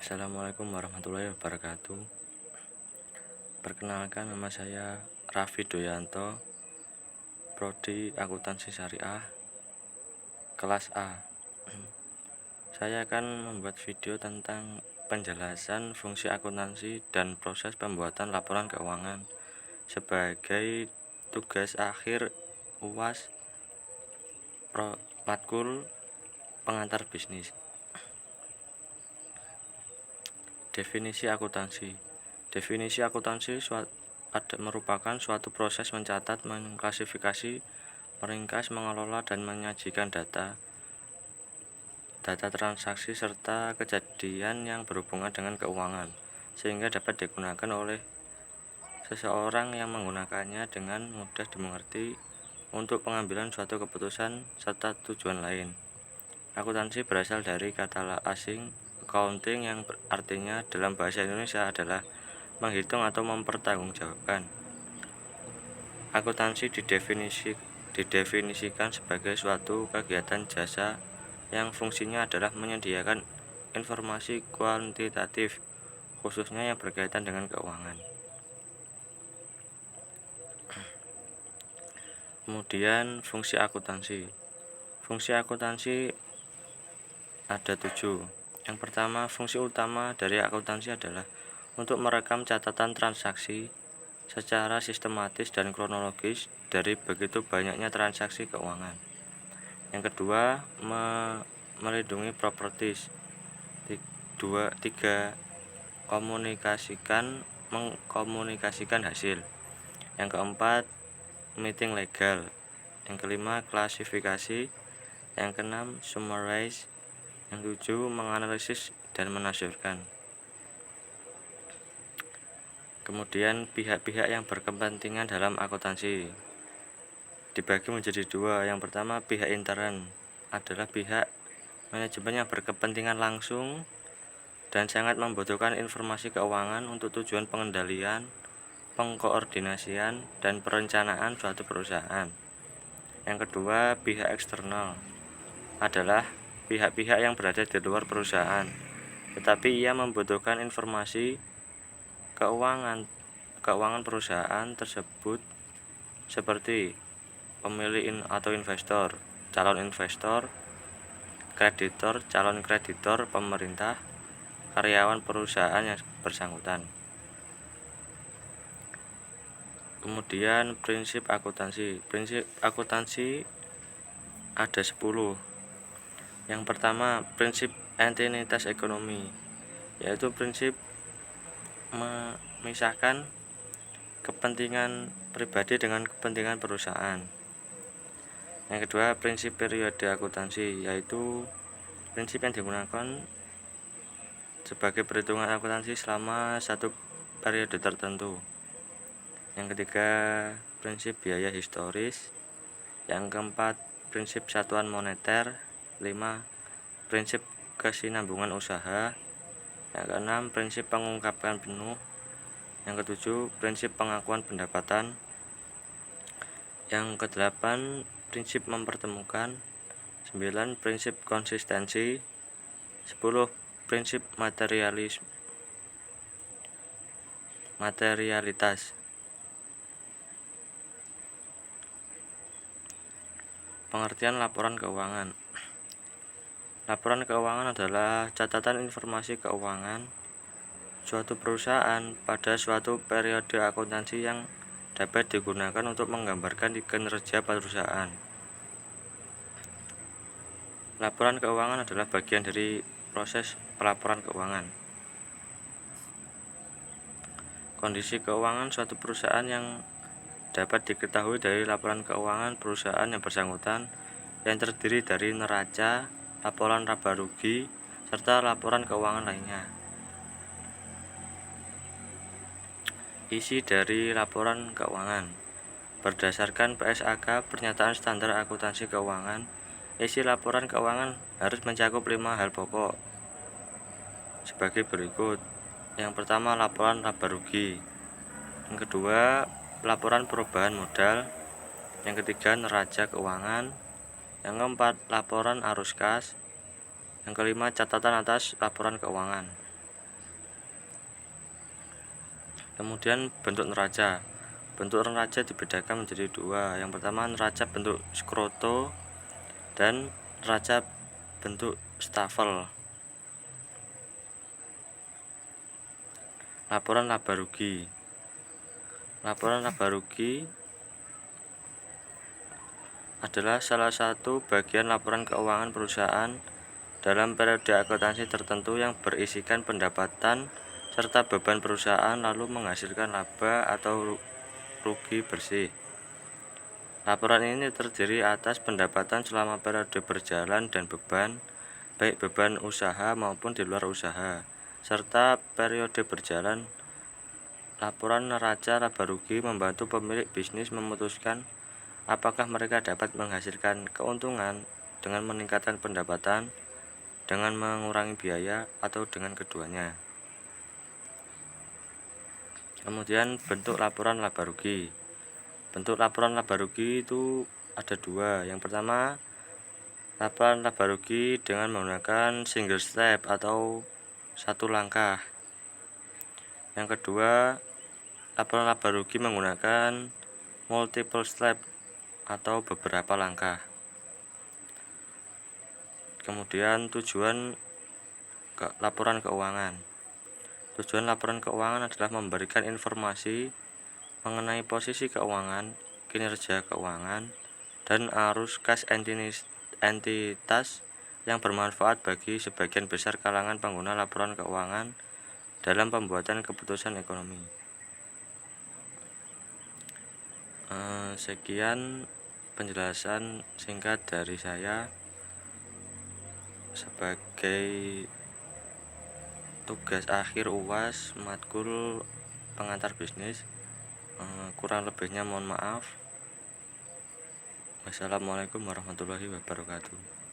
Assalamualaikum warahmatullahi wabarakatuh. Perkenalkan, nama saya Raffi Doyanto, Prodi Akuntansi Syariah, kelas A. Saya akan membuat video tentang penjelasan fungsi akuntansi dan proses pembuatan laporan keuangan sebagai tugas akhir UAS matkul pengantar bisnis. Definisi akuntansi. Definisi akuntansi merupakan suatu proses mencatat, mengklasifikasi, meringkas, mengelola, dan menyajikan data transaksi serta kejadian yang berhubungan dengan keuangan, sehingga dapat digunakan oleh seseorang yang menggunakannya dengan mudah dimengerti untuk pengambilan suatu keputusan serta tujuan lain. Akuntansi berasal dari kata asing accounting yang artinya dalam bahasa Indonesia adalah menghitung atau mempertanggungjawabkan. Akuntansi didefinisikan sebagai suatu kegiatan jasa yang fungsinya adalah menyediakan informasi kuantitatif, khususnya yang berkaitan dengan keuangan. Kemudian fungsi akuntansi. Fungsi akuntansi ada 7. Yang pertama, fungsi utama dari akuntansi adalah untuk merekam catatan transaksi secara sistematis dan kronologis dari begitu banyaknya transaksi keuangan. Yang kedua, melindungi properties. 3. Mengkomunikasikan hasil. Yang keempat, meeting legal. Yang kelima, klasifikasi. Yang keenam, summarize. Yang ketujuh, menganalisis dan menafsirkan. Kemudian pihak-pihak yang berkepentingan dalam akuntansi dibagi menjadi 2. Yang pertama, pihak intern adalah pihak manajemen yang berkepentingan langsung dan sangat membutuhkan informasi keuangan untuk tujuan pengendalian, pengkoordinasian, dan perencanaan suatu perusahaan. Yang kedua, pihak eksternal adalah pihak-pihak yang berada di luar perusahaan, tetapi ia membutuhkan informasi keuangan perusahaan tersebut seperti pemilik atau investor, calon investor, kreditor, calon kreditor, pemerintah, karyawan perusahaan yang bersangkutan. Kemudian prinsip akuntansi. Prinsip akuntansi ada 10. Yang pertama, prinsip entitas ekonomi, yaitu prinsip memisahkan kepentingan pribadi dengan kepentingan perusahaan. Yang kedua, prinsip periode akuntansi, yaitu prinsip yang digunakan sebagai perhitungan akuntansi selama satu periode tertentu. Yang ketiga, prinsip biaya historis. Yang keempat, prinsip satuan moneter. 5. Prinsip kesinambungan usaha. Yang keenam, prinsip pengungkapan penuh. Yang ketujuh, prinsip pengakuan pendapatan. Yang kedelapan, prinsip mempertemukan. 9. Prinsip konsistensi. 10. Prinsip materialitas. Pengertian laporan keuangan. Laporan keuangan adalah catatan informasi keuangan suatu perusahaan pada suatu periode akuntansi yang dapat digunakan untuk menggambarkan kinerja perusahaan. Laporan keuangan adalah bagian dari proses pelaporan keuangan. Kondisi keuangan suatu perusahaan yang dapat diketahui dari laporan keuangan perusahaan yang bersangkutan yang terdiri dari neraca, laporan laba rugi, serta laporan keuangan lainnya. Isi dari laporan keuangan. Berdasarkan PSAK, Pernyataan Standar Akuntansi Keuangan, isi laporan keuangan harus mencakup 5 hal pokok sebagai berikut. Yang pertama, laporan laba rugi. Yang kedua, laporan perubahan modal. Yang ketiga, neraca keuangan. Yang keempat, laporan arus kas. Yang kelima, catatan atas laporan keuangan. Kemudian bentuk neraca. Bentuk neraca dibedakan menjadi dua. Yang pertama neraca bentuk skroto dan neraca bentuk stafel. Laporan laba rugi. Laporan laba rugi adalah salah satu bagian laporan keuangan perusahaan dalam periode akuntansi tertentu yang berisikan pendapatan serta beban perusahaan lalu menghasilkan laba atau rugi bersih. Laporan ini terdiri atas pendapatan selama periode berjalan dan beban, baik beban usaha maupun di luar usaha, serta periode berjalan. Laporan neraca laba rugi membantu pemilik bisnis memutuskan apakah mereka dapat menghasilkan keuntungan dengan meningkatkan pendapatan, dengan mengurangi biaya, atau dengan keduanya. Kemudian bentuk laporan laba rugi. Bentuk laporan laba rugi itu ada dua. Yang pertama, laporan laba rugi dengan menggunakan single step atau satu langkah. Yang kedua, laporan laba rugi menggunakan multiple step atau beberapa langkah. Kemudian tujuan laporan keuangan. Tujuan laporan keuangan adalah memberikan informasi mengenai posisi keuangan, kinerja keuangan, dan arus kas entitas yang bermanfaat bagi sebagian besar kalangan pengguna laporan keuangan dalam pembuatan keputusan ekonomi. Sekian penjelasan singkat dari saya sebagai tugas akhir UAS matkul pengantar bisnis. Kurang lebihnya mohon maaf. Wassalamualaikum warahmatullahi wabarakatuh.